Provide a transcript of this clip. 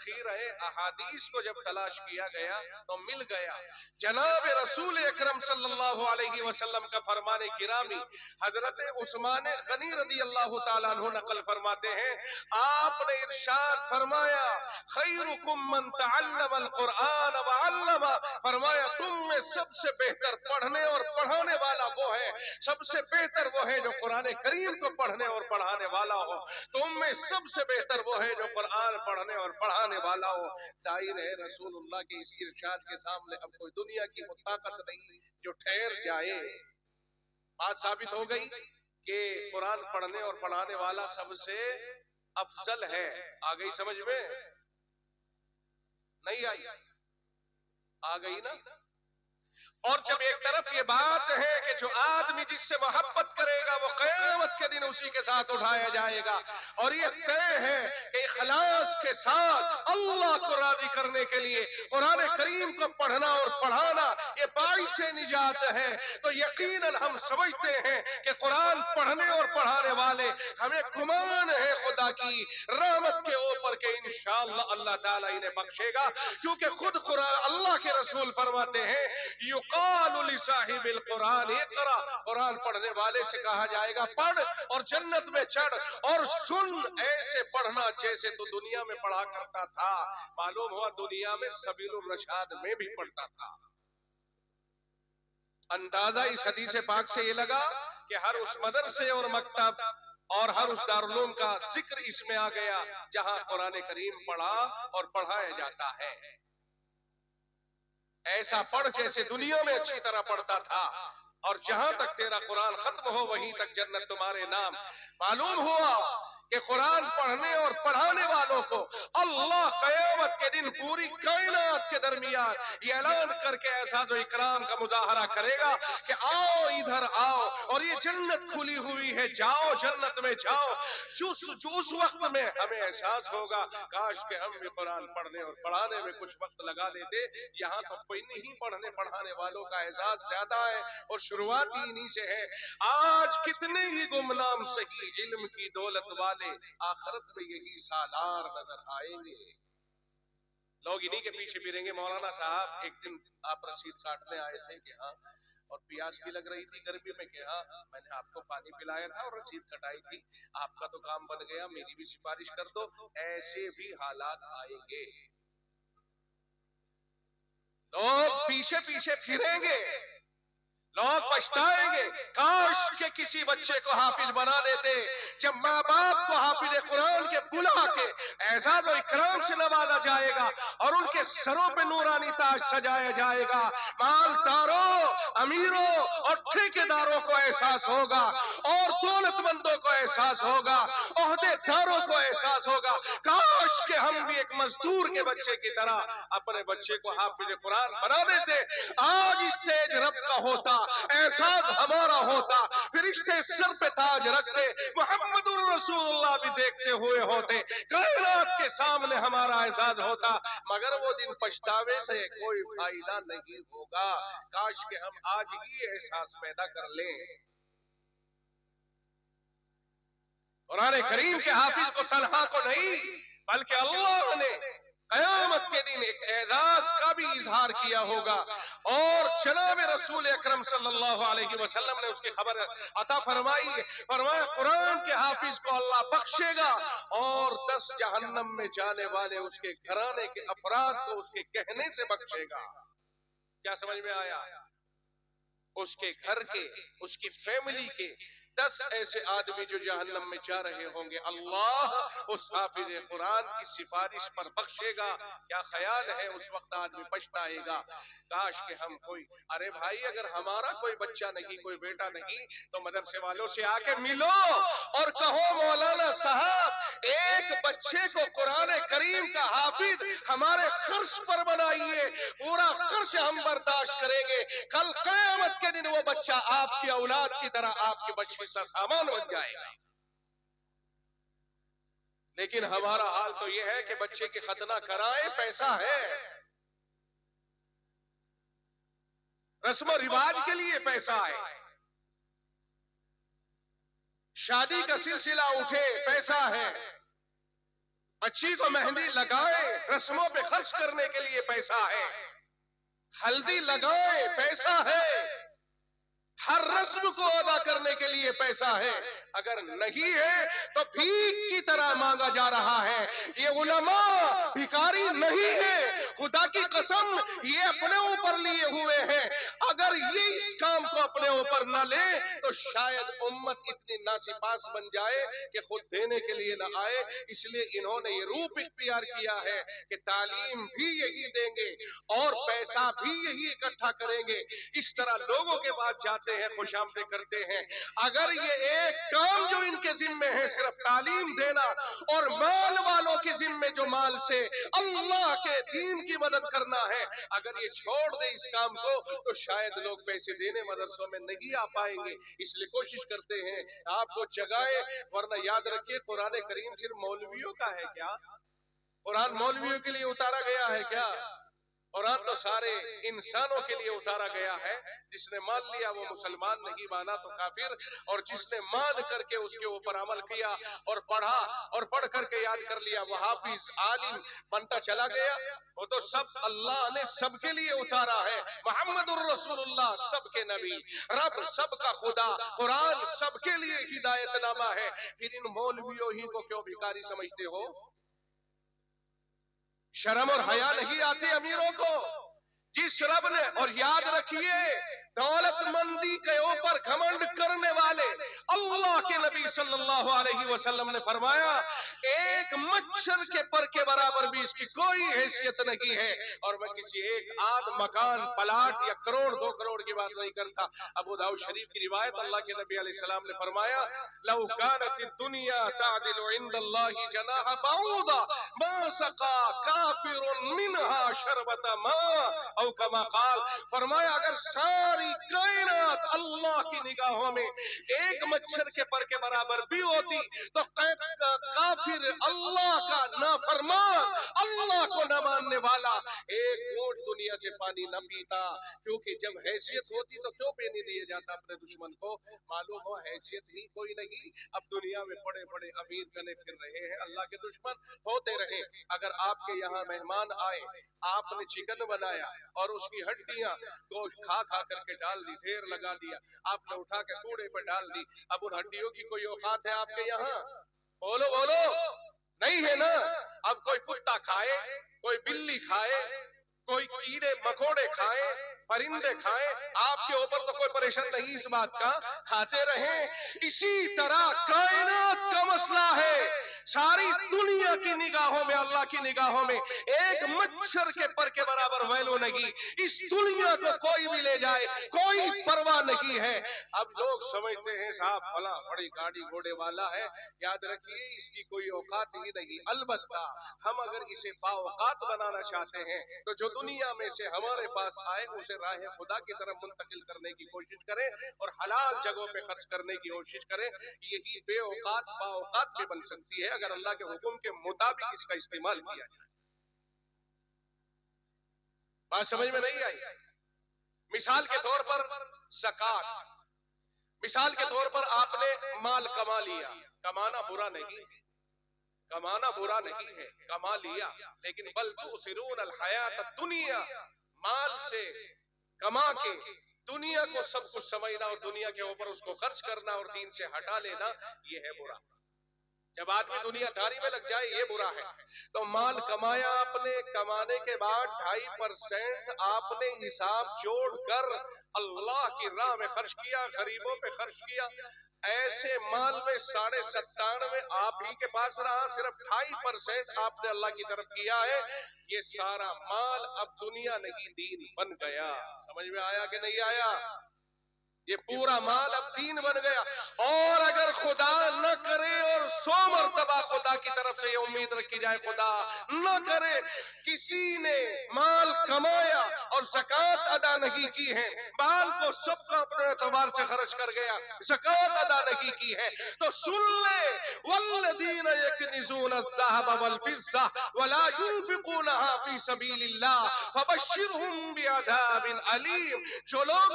ذخیرہ احادیث کو جب تلاش کیا گیا تو مل گیا۔ جناب رسول اکرم صلی اللہ علیہ وسلم کا فرمان گرامی حضرت عثمان غنی رضی اللہ تعالیٰ عنہ نقل فرماتے ہیں، آپ نے ارشاد فرمایا خیرکم من تعلم القرآن وعلم، فرمایا تم میں سب سے بہتر پڑھنے اور پڑھانے والا وہ ہے، سب سے بہتر وہ ہے جو قرآن کریم کو پڑھنے اور پڑھانے والا ہو، تم میں سب سے بہتر وہ ہے جو قرآن پڑھنے اور پڑھانے والا ہو۔ ظاہر ہے رسول اللہ کے اس ارشاد کے سامنے اب کوئی دنیا کی وہ طاقت نہیں جو ٹھہر جائے۔ بات ثابت ہو گئی کہ قرآن پڑھنے اور پڑھانے والا سب سے افضل ہے۔ آ گئی سمجھ میں؟ نہیں آئی؟ آ گئی نا؟ اور جب ایک طرف یہ بات ہے کہ جو آدمی جس سے محبت کرے گا وہ قیامت کے دن اسی کے ساتھ اٹھایا جائے گا، اور یہ طے ہے کہ اخلاص کے ساتھ اللہ کو راضی کرنے کے لیے قرآن کریم کو پڑھنا اور پڑھانا یہ باعث نجات ہے، تو یقیناً ہم سمجھتے ہیں کہ قرآن پڑھنے اور پڑھانے والے ہمیں گمان ہے خدا کی رحمت کے اوپر کہ انشاءاللہ اللہ تعالیٰ انہیں بخشے گا، کیونکہ خود قرآن اللہ کے رسول فرماتے ہیں یقال لصاحب القرآن اقرا، قرآن پڑھنے والے سے کہا جائے گا پڑھ اور جنت میں چڑھ، اور سن ایسے پڑھنا جیسے تو دنیا میں پڑھا کرتا تھا۔ معلوم ہوا دنیا میں سبیل الرشاد میں بھی پڑھتا تھا۔ اندازہ اس حدیث پاک سے یہ لگا کہ ہر اس مدرسے اور مکتب اور ہر اس دارالعلوم کا ذکر اس میں آ گیا جہاں قرآن کریم پڑھا اور پڑھایا جاتا ہے۔ ایسا پڑھ جیسے دنیا میں اچھی طرح پڑھتا تھا، اور جہاں تک تیرا قرآن ختم ہو وہیں تک جنت تمہارے نام۔ معلوم ہوا کہ قرآن پڑھنے اور پڑھانے والوں کو اللہ قیامت کے دن پوری کائنات کے درمیان یہ اعلان کر کے اعزاز و اکرام کا مظاہرہ کرے گا کہ آؤ ادھر آؤ، اور یہ جنت کھلی ہوئی ہے، جاؤ جنت میں جاؤ۔ جو اس وقت میں ہمیں احساس ہوگا کاش کہ ہم بھی قرآن پڑھنے اور پڑھانے میں کچھ وقت لگا لیتے۔ یہاں تو کوئی نہیں پڑھنے پڑھانے والوں کا احساس زیادہ ہے، اور شروعات ہی انہی سے ہے۔ آج کتنے ہی گمنام صحیح علم کی دولت والے آخرت میں یہی سالار نظر آئیں گے۔ لوگ انہی کے پیچھے پھریں گے۔ مولانا صاحب ایک دن آپ رسید کاٹنے آئے تھے کہ ہاں، اور پیاس بھی لگ رہی تھی گرمی میں کہ ہاں میں نے آپ کو پانی پلایا تھا اور رسید کٹائی تھی، آپ کا تو کام بن گیا، میری بھی سفارش کر دو۔ ایسے بھی حالات آئیں گے، لوگ پیچھے پیچھے پھریں گے، لوگ پچھتائیں گے کاش کہ کسی بچے کو حافظ بنا دیتے۔ جب ماں باپ کو حافظ قرآن کے بلا کے اعزاز و اکرام سے نوازا جائے گا اور ان کے سروں پہ نورانی تاج سجایا جائے گا، مالداروں، امیروں اور ٹھیکیداروں کو احساس ہوگا، اور دولت مندوں کو احساس ہوگا، عہدے داروں کو احساس ہوگا کاش کہ ہم بھی ایک مزدور کے بچے کی طرح اپنے بچے کو حافظ قرآن بنا دیتے۔ آج اسٹیج رب کا ہوتا، احساس ہمارا ہوتا، فرشتے سر پہ تاج رکھتے، محمد الرسول اللہ بھی دیکھتے ہوئے ہوتے، کائنات کے سامنے ہمارا احساس ہوتا، مگر وہ دن پچھتاوے سے کوئی فائدہ نہیں ہوگا۔ کاش کہ ہم آج ہی احساس پیدا کر لیں۔ قرآن کریم کے حافظ کو تنہا کو نہیں بلکہ اللہ نے قیامت کے دن ایک اعزاز کا بھی اظہار کیا ہوگا، اور جناب رسول اکرم صلی اللہ علیہ وسلم نے اس کی خبر عطا فرمائی، فرمایا قرآن کے حافظ کو اللہ بخشے گا اور 10 جہنم میں جانے والے اس کے گھرانے کے افراد کو اس کے کہنے سے بخشے گا۔ کیا سمجھ میں آیا؟ اس کے گھر کے، اس کی فیملی کے 10 ایسے آدمی جو جہنم میں جا رہے ہوں گے، اللہ اس حافظ قرآن کی سفارش پر بخشے گا۔ کیا خیال ہے اس وقت آدمی پچھتائے گا کاش کہ ہم کوئی، ارے بھائی اگر ہمارا کوئی بچہ نہیں، کوئی بیٹا نہیں، تو مدرسے والوں سے آ کے ملو اور کہو مولانا صاحب ایک بچے کو قرآن کریم کا حافظ ہمارے خرچ پر بنائیے، پورا خرچ ہم برداشت کریں گے، کل قیامت کے دن وہ بچہ آپ کی اولاد کی طرح آپ کے بچے سے سامان بن جائے گا۔ لیکن ہمارا حال تو یہ ہے کہ بچے کی ختنہ کرائے، پیسہ ہے، رسم و رواج کے لیے پیسہ ہے، شادی کا سلسلہ اٹھے پیسہ ہے، بچی کو مہندی لگائے، رسموں پہ خرچ کرنے کے لیے پیسہ ہے، ہلدی لگائے پیسہ ہے، ہر رسم کو ادا کرنے کے لیے پیسہ ہے، اگر نہیں ہے تو بھیک کی طرح مانگا جا رہا ہے۔ یہ علماء بھکاری نہیں ہے، خدا کی قسم یہ اپنے اوپر لیے ہوئے ہیں۔ اگر یہ اس کام کو اپنے اوپر نہ لے تو شاید امت اتنی ناسپاس بن جائے کہ خود دینے کے لیے نہ آئے۔ اس لیے انہوں نے یہ روپ اختیار کیا ہے کہ تعلیم بھی یہی دیں گے اور پیسہ بھی یہی اکٹھا کریں گے۔ اس طرح لوگوں کے پاس جاتے ہیں، خوش آمدید کرتے ہیں۔ اگر یہ ایک کام جو ان کے ذمے ہے صرف تعلیم دینا اور مال والوں کے ذمے جو مال سے اللہ کے دین کی مدد کرنا ہے، اگر یہ چھوڑ دے اس کام کو تو شاید لوگ پیسے دینے مدرسوں میں نہیں آ پائیں گے۔ اس لیے کوشش کرتے ہیں آپ کو جگائے، ورنہ یاد رکھیے قرآن کریم صرف مولویوں کا ہے کیا؟ قرآن مولویوں کے لیے اتارا گیا ہے کیا؟ قرآن تو سارے انسانوں کے لیے اتارا گیا ہے۔ جس نے مان لیا وہ مسلمان، نہیں مانا تو کافر، اور جس نے مان کر کے اس کے اوپر عمل کیا اور پڑھا اور پڑھ کر کے یاد کر لیا وہ حافظ عالم بنتا چلا گیا۔ وہ تو سب اللہ نے سب کے لیے اتارا ہے۔ محمد الرسول اللہ سب کے نبی، رب سب کا خدا، قرآن سب کے لیے ہدایت نامہ ہے۔ پھر ان مولویوں ہی کو کیوں بھکاری سمجھتے ہو؟ شرم اور حیا نہیں آتی امیروں کو؟ جس رب نے، اور یاد رکھیے دولت مندی کے اوپر گھمنڈ کرنے والے، اللہ کے نبی صلی اللہ علیہ وسلم نے فرمایا ایک مچھر کے پر کے برابر بھی اس کی کوئی حیثیت نہیں ہے۔ اور میں کسی ایک آدھ مکان پلاٹ یا کروڑ دو کروڑ کی بات نہیں کرتا۔ ابو داؤد شریف کی روایت، اللہ کے نبی علیہ السلام نے فرمایا لو كانت الدنيا تعدل عند الله جناح بعوضة ما سقى كافر منها شربة ماء او كما قال، فرمایا اگر ساری کائنات اللہ کی نگاہوں میں ایک مچھر کے پر کے برابر بھی ہوتی تو کافر، اللہ کا نافرمان، اللہ کو نہ ماننے والا ایک گھونٹ دنیا سے پانی نہ پیتا۔ کیونکہ جب حیثیت ہوتی تو کیوں پینے دیا جاتا اپنے دشمن کو؟ معلوم ہو حیثیت ہی کوئی نہیں، اب دنیا میں بڑے بڑے امیر بنے پھر رہے ہیں، اللہ کے دشمن ہوتے رہے۔ اگر آپ کے یہاں مہمان آئے، آپ نے چکن بنایا اور اس کی ہڈیاں گوشت کھا کھا کر کے ڈال دی، ڈھیر لگا دیا، آپ نے اٹھا کے کوڑے پہ ڈال دی، اب ان ہڈیوں کی کوئی اوقات ہے آپ کے یہاں؟ بولو بولو، نہیں ہے نا۔ اب کوئی کتا کھائے، کوئی بلی کھائے، کوئی کیڑے مکوڑے کھائے، پرندے کھائے، آپ کے اوپر تو کوئی پریشان نہیں اس بات کا، کھاتے رہیں۔ اسی طرح کائنات کا مسئلہ ہے، ساری دنیا کی نگاہوں میں، اللہ کی نگاہوں میں ایک مچھر کے پر کے برابر ویلو نہیں۔ اس دنیا کو کوئی بھی لے جائے کوئی پرواہ نہیں ہے۔ اب لوگ سمجھتے ہیں صاحب فلاں بڑی گاڑی گھوڑے والا ہے، یاد رکھیے اس کی کوئی اوقات ہی نہیں۔ البتہ ہم اگر اسے باوقات بنانا چاہتے ہیں تو جو دنیا میں سے ہمارے پاس آئے اسے راہ خدا کی طرف منتقل کرنے کی کوشش کریں اور حلال جگہوں پہ خرچ کرنے کی کوشش کریں۔ یہی بے اوقات باوقات پہ بن سکتی ہے اگر اللہ کے حکم کے مطابق اس کا استعمال کیا جائے۔ بات سمجھ میں نہیں آئی؟ مثال کے طور پر زکوٰۃ، مثال کے طور پر آپ نے مال کما لیا، کمانا برا نہیں ہے، کمانا برا نہیں ہے، کما لیا، لیکن بل تؤثرون الحیات الدنیا، مال سے کما کے دنیا کو سب کچھ سمجھنا اور دنیا کے اوپر اس کو خرچ کرنا اور دین سے ہٹا لینا، یہ ہے برا۔ جب آدمی دنیا داری میں لگ جائے یہ برا ہے۔ تو مال کمایا آپ نے، کمانے کے بعد 2.5% آپ نے حساب جوڑ کر اللہ کی راہ میں خرچ کیا، غریبوں پہ خرچ کیا، ایسے مال میں 97.5 آپ ہی کے پاس رہا، صرف 2.5% آپ نے اللہ کی طرف کیا ہے، یہ سارا مال اب دنیا نہیں دین بن گیا۔ سمجھ میں آیا کہ نہیں آیا؟ یہ پورا مال اب دین بن گیا۔ اور اگر خدا نہ کرے، اور 100 مرتبہ خدا کی طرف سے یہ امید رکھی جائے خدا نہ کرے کسی نے مال کمایا اور زکوٰۃ ادا نہیں کی ہے، مال کو سب کا اپنے اعتبار سے خرچ کر گیا، زکوٰۃ ادا نہیں کی ہے، تو سن لے والذین یکنزون الذهب والفضة ولا ينفقونها في سبيل الله فبشرهم بعذاب علیم۔ جو لوگ